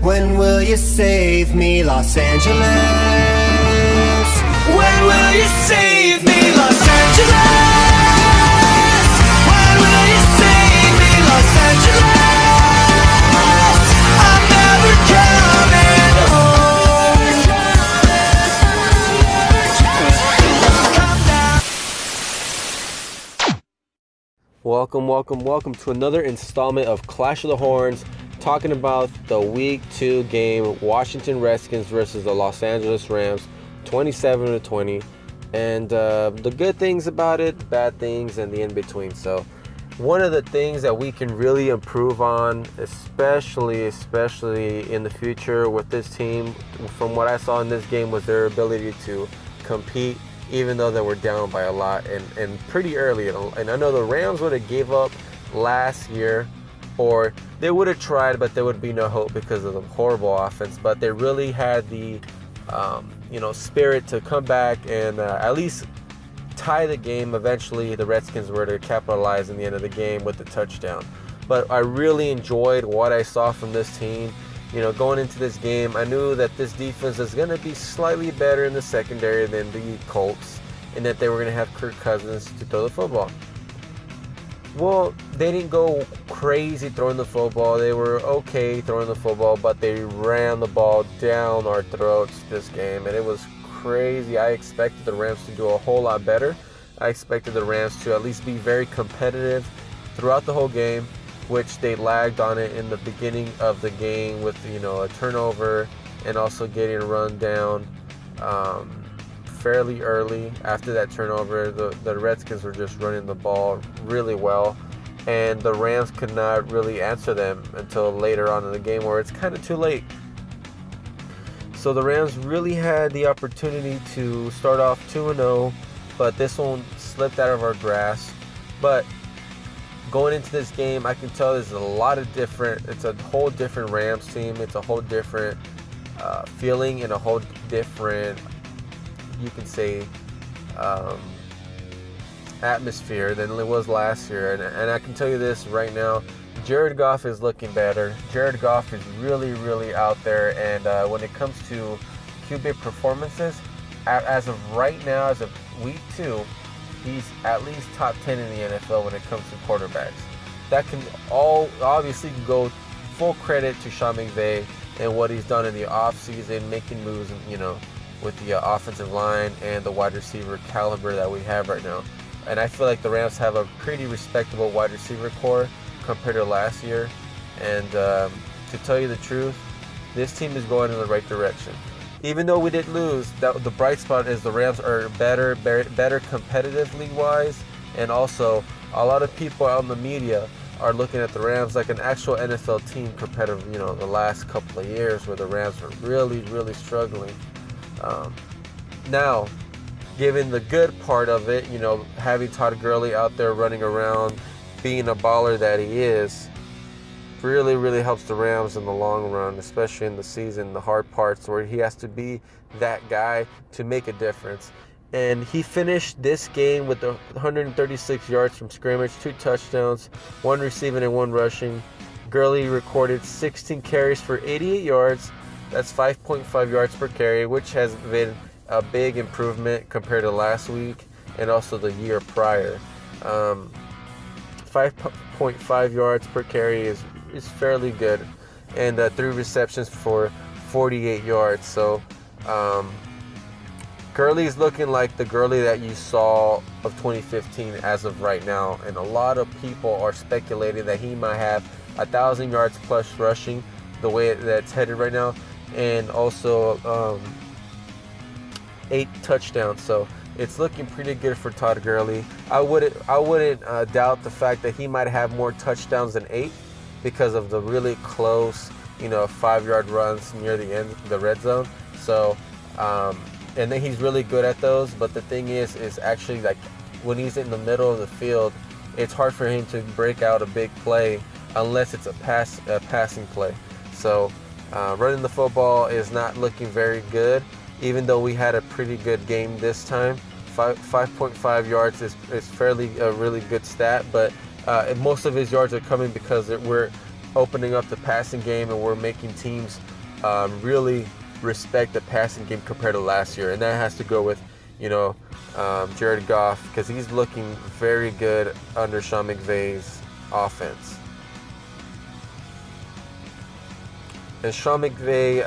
When will you save me, Los Angeles? When will you save me, Los Angeles? When will you save me, Los Angeles? I'm never coming home. Welcome to another installment of Clash of the Horns, talking about the Week 2 game, Washington Redskins versus the Los Angeles Rams, 27-20, and the good things about it, the bad things, and the in-between. So one of the things that we can really improve on, especially in the future with this team, from what I saw in this game, was their ability to compete even though they were down by a lot and pretty early. And I know the Rams would have gave up last year, or they would have tried, but there would be no hope because of the horrible offense. But they really had the spirit to come back and at least tie the game. Eventually, the Redskins were to capitalize in the end of the game with the touchdown. But I really enjoyed what I saw from this team. Going into this game, I knew that this defense is going to be slightly better in the secondary than the Colts, and that they were going to have Kirk Cousins to throw the football. Well, they didn't go crazy throwing the football. They were okay throwing the football, but they ran the ball down our throats this game, and it was crazy. I expected the Rams to do a whole lot better. I expected the Rams to at least be very competitive throughout the whole game, which they lagged on it in the beginning of the game with a turnover and also getting run down fairly early. After that turnover, the Redskins were just running the ball really well, and the Rams could not really answer them until later on in the game, where it's kind of too late. So the Rams really had the opportunity to start off 2-0, but this one slipped out of our grasp. But going into this game, I can tell there's a lot of different, it's a whole different Rams team. It's a whole different feeling and a whole different, you can say, atmosphere than it was last year. And I can tell you this right now, Jared Goff is looking better. Jared Goff is really, really out there. And when it comes to QB performances, as of right now, as of week 2, he's at least top 10 in the NFL when it comes to quarterbacks. That can all obviously go full credit to Sean McVay and what he's done in the offseason, making moves, with the offensive line and the wide receiver caliber that we have right now. And I feel like the Rams have a pretty respectable wide receiver core compared to last year. And to tell you the truth, this team is going in the right direction. Even though we did lose, the bright spot is the Rams are better competitively wise, and also a lot of people out in the media are looking at the Rams like an actual NFL team compared to the last couple of years where the Rams were really, really struggling. Now, given the good part of it, having Todd Gurley out there running around, being a baller that he is, really, really helps the Rams in the long run, especially in the season, the hard parts where he has to be that guy to make a difference. And he finished this game with 136 yards from scrimmage, 2 touchdowns, 1 receiving and 1 rushing. Gurley recorded 16 carries for 88 yards. That's 5.5 yards per carry, which has been a big improvement compared to last week and also the year prior. 5.5 yards per carry is fairly good, and 3 receptions for 48 yards. So Gurley's looking like the Gurley that you saw of 2015 as of right now, and a lot of people are speculating that he might have 1,000 yards plus rushing the way that's headed right now, and also 8 touchdowns. So it's looking pretty good for Todd Gurley. I wouldn't doubt the fact that he might have more touchdowns than 8 because of the really close, 5-yard runs near the end, the red zone. So, and then he's really good at those. But the thing is actually, like, when he's in the middle of the field, it's hard for him to break out a big play unless it's a passing play. So, running the football is not looking very good, even though we had a pretty good game this time. 5.5 yards is fairly a really good stat, but most of his yards are coming because we're opening up the passing game and we're making teams really respect the passing game compared to last year, and that has to go with, Jared Goff, because he's looking very good under Sean McVay's offense. And Sean McVay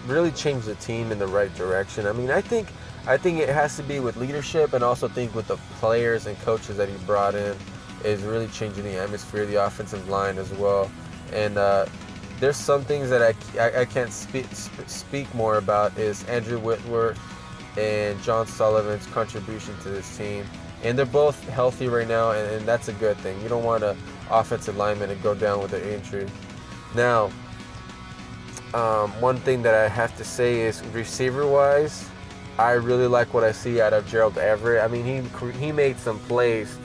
really changed the team in the right direction. I mean, I think it has to be with leadership, and also think with the players and coaches that he brought in is really changing the atmosphere, the offensive line as well. And there's some things that I can't speak more about is Andrew Whitworth and John Sullivan's contribution to this team. And they're both healthy right now, and that's a good thing. You don't want an offensive lineman to go down with an injury. Now, one thing that I have to say is receiver-wise, I really like what I see out of Gerald Everett. I mean, he made some plays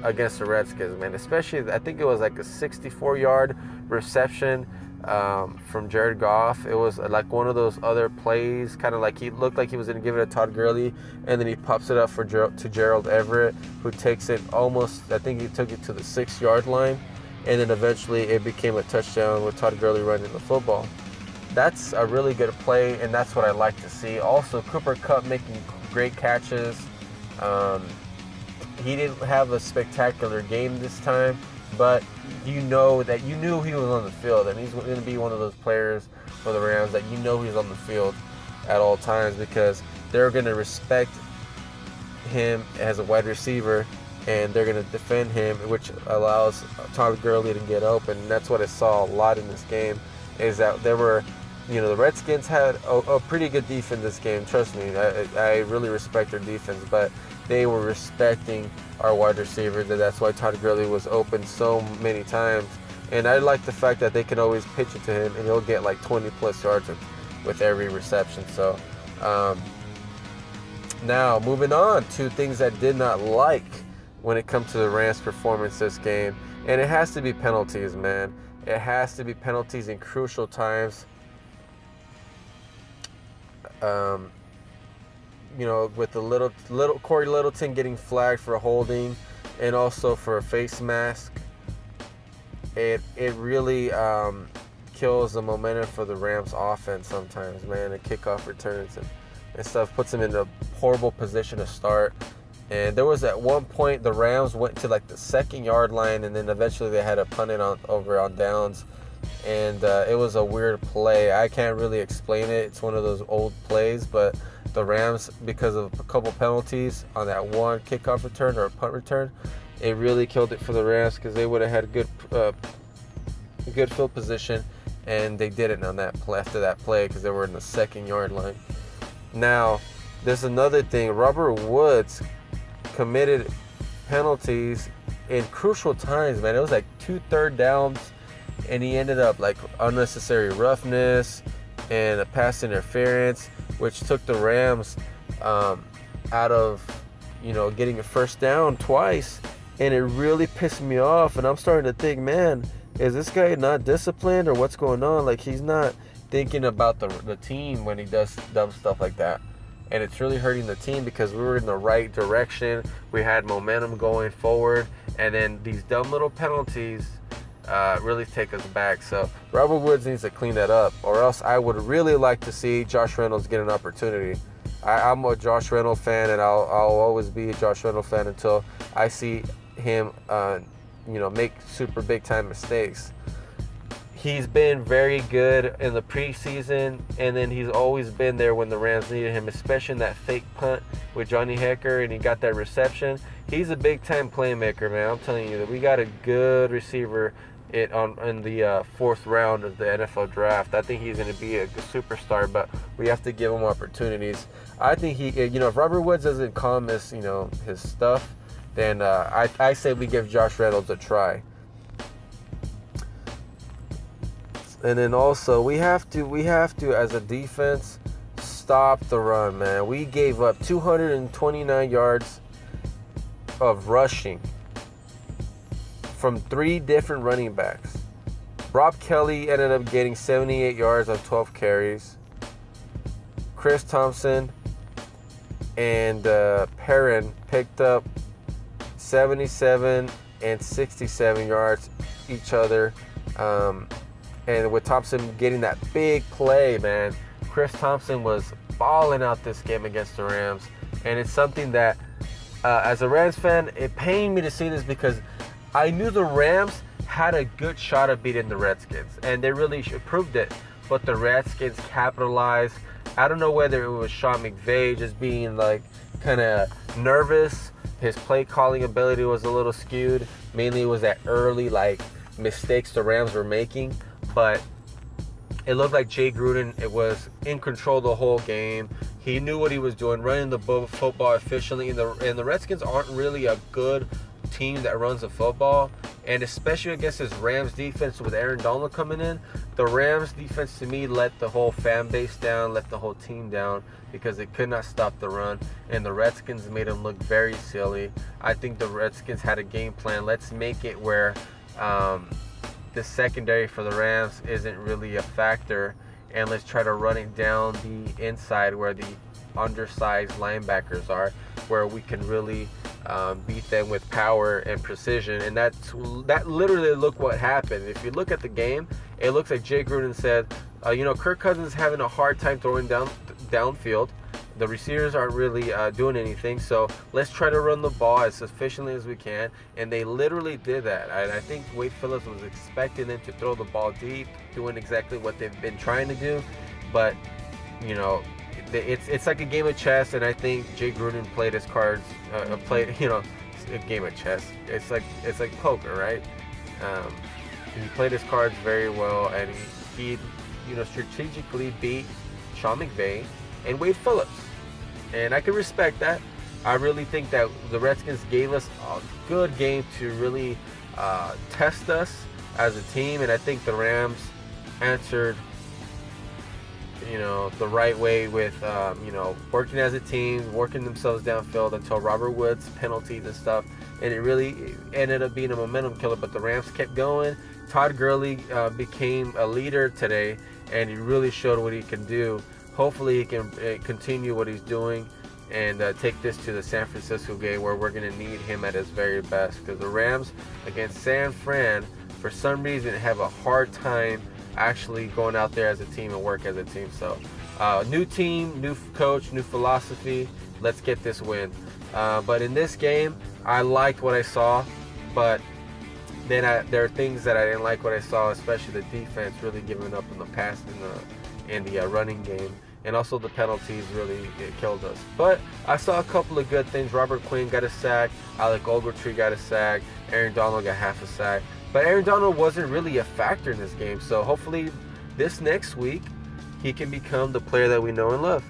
against the Redskins, man. Especially, I think it was like a 64-yard reception from Jared Goff. It was like one of those other plays, kind of like he looked like he was going to give it to Todd Gurley, and then he pops it up to Gerald Everett, who takes it almost, I think he took it to the 6-yard line, and then eventually it became a touchdown with Todd Gurley running the football. That's a really good play, and that's what I like to see. Also, Cooper Kupp making great catches. He didn't have a spectacular game this time, but you knew he was on the field, and he's going to be one of those players for the Rams that he's on the field at all times, because they're going to respect him as a wide receiver, and they're going to defend him, which allows Todd Gurley to get open. And that's what I saw a lot in this game, is that there were, the Redskins had a pretty good defense this game. Trust me, I really respect their defense, but they were respecting our wide receivers, and that's why Todd Gurley was open so many times. And I like the fact that they can always pitch it to him, and he'll get like 20-plus yards with every reception. So now moving on to things I did not like when it comes to the Rams' performance this game, and it has to be penalties, man. It has to be penalties in crucial times. With the little Corey Littleton getting flagged for holding, and also for a face mask, it really kills the momentum for the Rams offense sometimes, man. And kickoff returns and stuff puts them in a horrible position to start. And there was at one point the Rams went to like the 2nd-yard line, and then eventually they had to punt it over on downs. And it was a weird play. I can't really explain it. It's one of those old plays, but the Rams, because of a couple penalties on that one kickoff return or a punt return, it really killed it for the Rams, because they would have had good field position, and they didn't on that play, after that play, because they were in the 2nd-yard line. Now, there's another thing. Robert Woods committed penalties in crucial times, man. It was like 2 third downs, and he ended up like unnecessary roughness and a pass interference, which took the Rams out of getting a first down twice. And it really pissed me off, and I'm starting to think, man, is this guy not disciplined, or what's going on? Like, he's not thinking about the team when he does dumb stuff like that. And it's really hurting the team, because we were in the right direction. We had momentum going forward, and then these dumb little penalties really take us back. So Robert Woods needs to clean that up, or else I would really like to see Josh Reynolds get an opportunity. I'm a Josh Reynolds fan, and I'll always be a Josh Reynolds fan until I see him make super big time mistakes. He's been very good in the preseason, and then he's always been there when the Rams needed him, especially in that fake punt with Johnny Hecker, and he got that reception. He's a big-time playmaker, man. I'm telling you that we got a good receiver in the 4th round of the NFL draft. I think he's going to be a superstar, but we have to give him opportunities. I think if Robert Woods doesn't calm his stuff, then I say we give Josh Reynolds a try. And then also we have to as a defense stop the run, man. We gave up 229 yards of rushing from 3 different running backs. Rob Kelly ended up getting 78 yards on 12 carries. Chris Thompson and Perrin picked up 77 and 67 yards each other. And with Thompson getting that big play, man, Chris Thompson was balling out this game against the Rams. And it's something that, as a Rams fan, it pained me to see this because I knew the Rams had a good shot of beating the Redskins. And they really proved it. But the Redskins capitalized. I don't know whether it was Sean McVay just being like kind of nervous. His play calling ability was a little skewed. Mainly it was that early like mistakes the Rams were making. But it looked like Jay Gruden, it was in control the whole game. He knew what he was doing, running the football efficiently. And the Redskins aren't really a good team that runs the football. And especially against this Rams defense with Aaron Donald coming in, the Rams defense to me let the whole fan base down, let the whole team down because they could not stop the run. And the Redskins made them look very silly. I think the Redskins had a game plan. Let's make it where the secondary for the Rams isn't really a factor, and let's try to run it down the inside where the undersized linebackers are, where we can really beat them with power and precision. And that literally look what happened. If you look at the game, it looks like Jay Gruden said, Kirk Cousins is having a hard time throwing downfield. The receivers aren't really doing anything, so let's try to run the ball as efficiently as we can. And they literally did that. I think Wade Phillips was expecting them to throw the ball deep, doing exactly what they've been trying to do. But, it's like a game of chess, and I think Jay Gruden played his cards, a game of chess. It's like poker, right? He played his cards very well, and he strategically beat Sean McVay and Wade Phillips. And I can respect that. I really think that the Redskins gave us a good game to really test us as a team, and I think the Rams answered the right way with working as a team, working themselves downfield until Robert Woods penalties and stuff, and it really ended up being a momentum killer. But the Rams kept going. Todd Gurley became a leader today, and he really showed what he can do. Hopefully he can continue what he's doing and take this to the San Francisco game, where we're going to need him at his very best, because the Rams against San Fran for some reason have a hard time actually going out there as a team and work as a team. So new team, new coach, new philosophy. Let's get this win. But in this game, I liked what I saw, but then there are things that I didn't like what I saw, especially the defense really giving up in the pass in the running game, and also the penalties really killed us. But I saw a couple of good things. Robert Quinn got a sack, Alec Ogletree got a sack, Aaron Donald got half a sack. But Aaron Donald wasn't really a factor in this game, so hopefully this next week he can become the player that we know and love.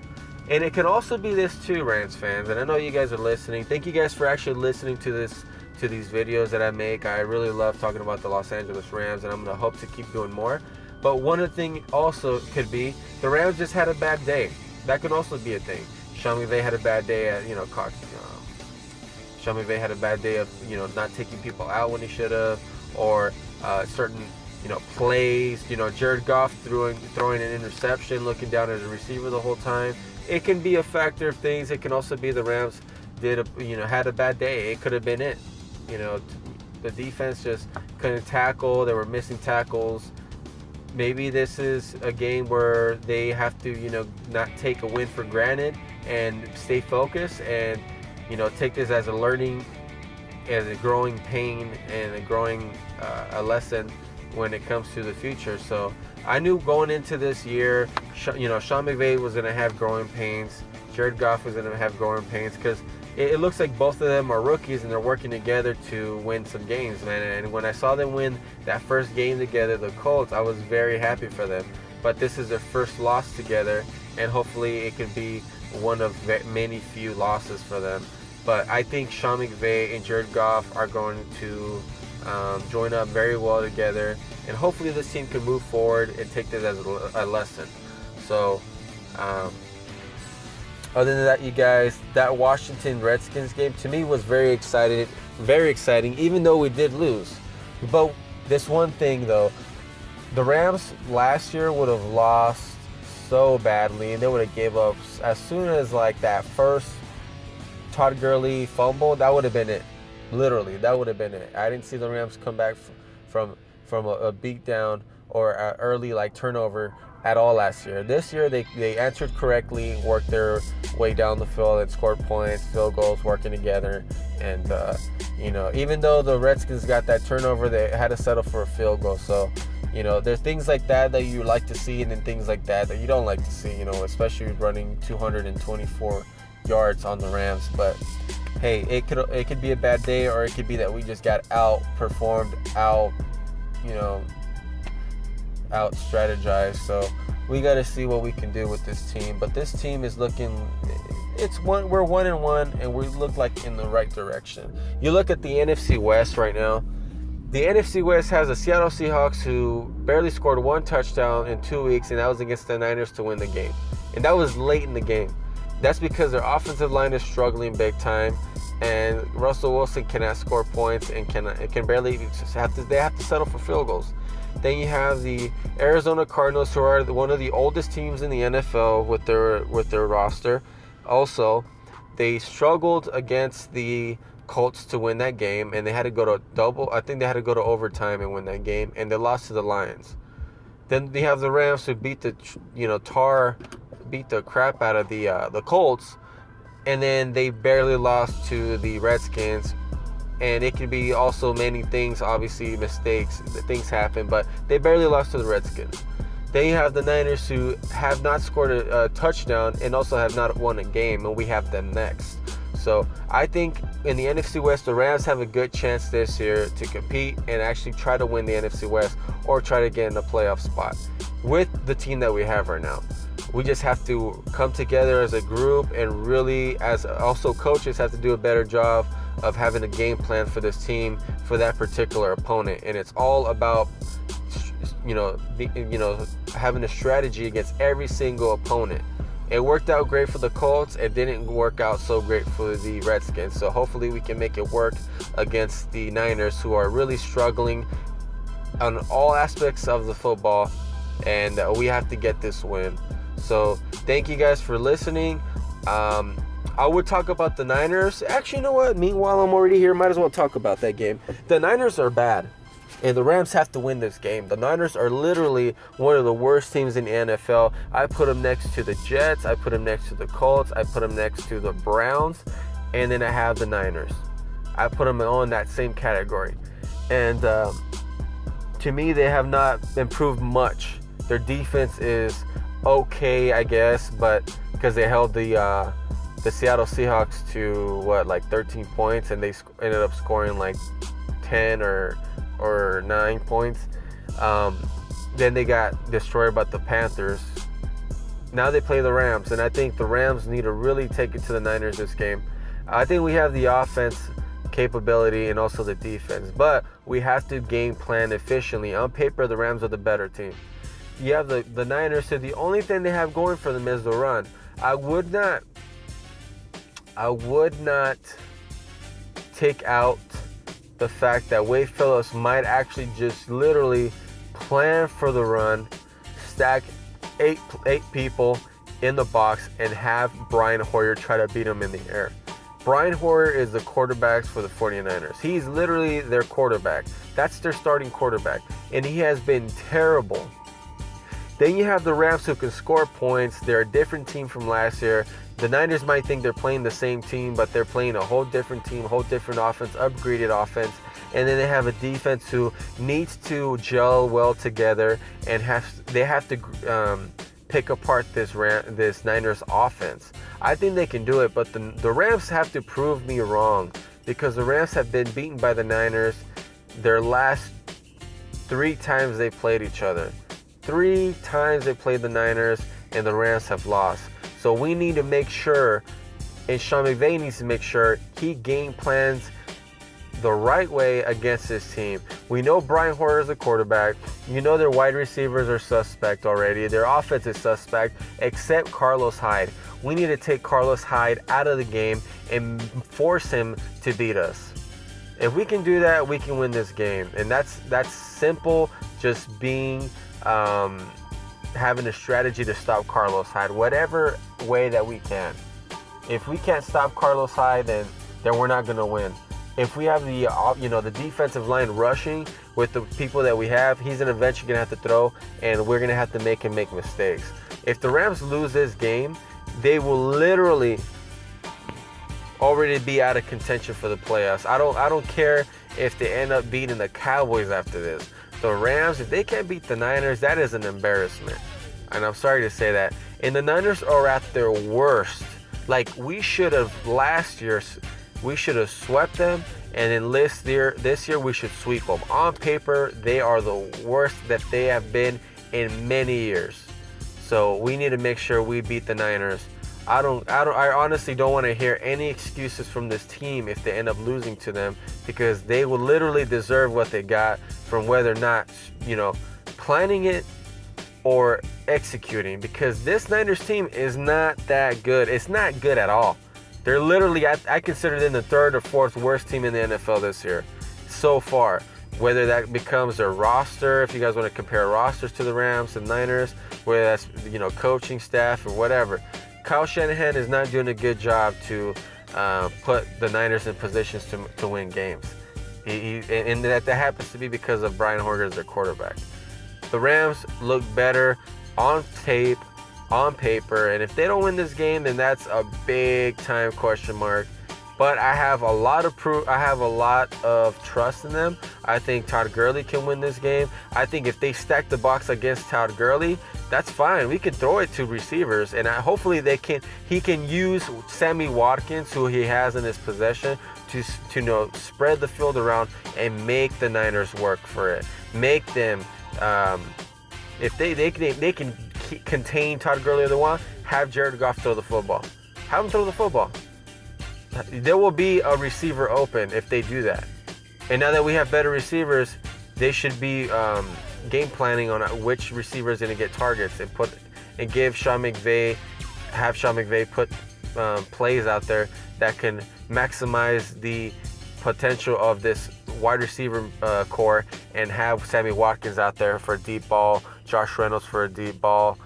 And it can also be this too, Rams fans, and I know you guys are listening. Thank you guys for actually listening to these videos that I make. I really love talking about the Los Angeles Rams, and I'm going to hope to keep doing more. But one of the things also could be the Rams just had a bad day. That could also be a thing. Sean McVay had a bad day at, Sean McVay had a bad day of, not taking people out when he should have, or certain, plays. Jared Goff throwing an interception, looking down at the receiver the whole time. It can be a factor of things. It can also be the Rams had a bad day. It could have been it. The defense just couldn't tackle. They were missing tackles. Maybe this is a game where they have to, not take a win for granted and stay focused, and, take this as a learning, as a growing pain and a growing a lesson when it comes to the future. So I knew going into this year, Sean McVay was going to have growing pains. Jared Goff was going to have growing pains, because it looks like both of them are rookies and they're working together to win some games, man. And when I saw them win that first game together, the Colts, I was very happy for them. But this is their first loss together, and hopefully it can be one of many few losses for them. But I think Sean McVay and Jared Goff are going to join up very well together, and hopefully this team can move forward and take this as a lesson. So other than that, you guys, that Washington Redskins game to me was very exciting, even though we did lose. But this one thing though, the Rams last year would have lost so badly, and they would have gave up as soon as like that first Todd Gurley fumble. That would have been it. Literally, that would have been it. I didn't see the Rams come back from a beatdown or early like turnover at all last year. This year they answered correctly, worked their way down the field and scored points, field goals, working together. And even though the Redskins got that turnover, they had to settle for a field goal. So there's things like that you like to see, and then things like that you don't like to see, especially running 224 yards on the Rams. But hey, it could be a bad day, or it could be that we just got outperformed, out strategized. So we got to see what we can do with this team. But this team is looking, we're 1-1, and we look like in the right direction. You look at the NFC West right now. The NFC West has the Seattle Seahawks, who barely scored one touchdown in 2 weeks, and that was against the Niners to win the game. And that was late in the game. That's because their offensive line is struggling big time, and Russell Wilson cannot score points and can barely they have to settle for field goals. Then you have the Arizona Cardinals, who are one of the oldest teams in the NFL with their roster. Also, they struggled against the Colts to win that game, and they had to go to overtime and win that game, and they lost to the Lions. Then they have the Rams, who beat the crap out of the Colts, and then they barely lost to the Redskins. And it can be also many things, obviously mistakes, things happen, but they barely lost to the Redskins. Then you have the Niners, who have not scored a touchdown and also have not won a game, and we have them next. So I think in the NFC West, the Rams have a good chance this year to compete and actually try to win the NFC West, or try to get in a playoff spot with the team that we have right now. We just have to come together as a group, and really, as also coaches, have to do a better job of having a game plan for this team, for that particular opponent. And it's all about having a strategy against every single opponent. It worked out great for the Colts. It didn't work out so great for the Redskins. So hopefully we can make it work against the Niners, who are really struggling on all aspects of the football, and we have to get this win. So thank you guys for listening. I would talk about the Niners. Actually, you know what? Meanwhile, I'm already here. Might as well talk about that game. The Niners are bad, and the Rams have to win this game. The Niners are literally one of the worst teams in the NFL. I put them next to the Jets. I put them next to the Colts. I put them next to the Browns. And then I have the Niners. I put them all in that same category. And to me, they have not improved much. Their defense is okay, I guess, but because they held the Seattle Seahawks to 13 points, and they ended up scoring like 10 or 9 points. Then they got destroyed by the Panthers. Now they play the Rams, and I think the Rams need to really take it to the Niners this game. I think we have the offense capability and also the defense, but we have to game plan efficiently. On paper, the Rams are the better team. You have the Niners, so the only thing they have going for them is the run. I would not take out the fact that Wade Phillips might actually just literally plan for the run, stack eight people in the box, and have Brian Hoyer try to beat him in the air. Brian Hoyer is the quarterback for the 49ers. He's literally their quarterback. That's their starting quarterback, and he has been terrible. Then you have the Rams, who can score points. They're a different team from last year. The Niners might think they're playing the same team, but they're playing a whole different team, whole different offense, upgraded offense. And then they have a defense who needs to gel well together, and they have to pick apart this Niners offense. I think they can do it, but the Rams have to prove me wrong, because the Rams have been beaten by the Niners their last 3 times they played each other. 3 times they played the Niners, and the Rams have lost. So we need to make sure, and Sean McVay needs to make sure, he game plans the right way against this team. We know Brian Hoyer is a quarterback. You know their wide receivers are suspect already. Their offense is suspect, except Carlos Hyde. We need to take Carlos Hyde out of the game and force him to beat us. If we can do that, we can win this game. And that's simple, just being having a strategy to stop Carlos Hyde, whatever way that we can. If we can't stop Carlos Hyde, then we're not going to win. if we have the the defensive line rushing with the people that we have, he's eventually gonna have to throw, and we're gonna have to make him make mistakes. If the Rams lose this game, they will literally already be out of contention for the playoffs. I don't care if they end up beating the Cowboys after this. The Rams, if they can't beat the Niners, that is an embarrassment. And I'm sorry to say that. And the Niners are at their worst. Like, we should have last year, we should have swept them, and then this year we should sweep them. On paper, they are the worst that they have been in many years. So we need to make sure we beat the Niners. I honestly don't want to hear any excuses from this team if they end up losing to them, because they will literally deserve what they got from whether or not, planning it or executing, because this Niners team is not that good. It's not good at all. They're literally, I consider them the third or fourth worst team in the NFL this year so far. Whether that becomes their roster, if you guys want to compare rosters to the Rams and Niners, whether that's coaching staff or whatever, Kyle Shanahan is not doing a good job to put the Niners in positions to win games. And that happens to be because of Brian Hoyer as their quarterback. The Rams look better on tape, on paper, and if they don't win this game, then that's a big time question mark. But I have a lot of proof. I have a lot of trust in them. I think Todd Gurley can win this game. I think if they stack the box against Todd Gurley, that's fine. We can throw it to receivers, and hopefully he can use Sammy Watkins, who he has in his possession, to spread the field around and make the Niners work for it. Make them, if they can contain Todd Gurley or they want, have Jared Goff throw the football. Have him throw the football. There will be a receiver open if they do that. And now that we have better receivers, they should be game planning on which receiver is going to get targets, and have Sean McVay put plays out there that can maximize the potential of this wide receiver core, and have Sammy Watkins out there for a deep ball, Josh Reynolds for a deep ball,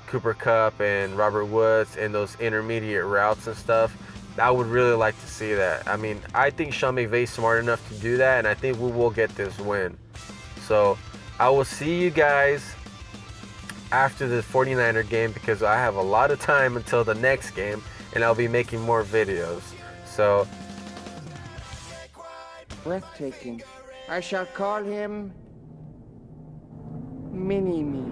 Cooper Kupp and Robert Woods in those intermediate routes and stuff. I would really like to see that. I mean, I think Sean McVay's smart enough to do that, and I think we will get this win. So I will see you guys after the 49er game, because I have a lot of time until the next game, and I'll be making more videos. So, breathtaking. I shall call him Mini-Me.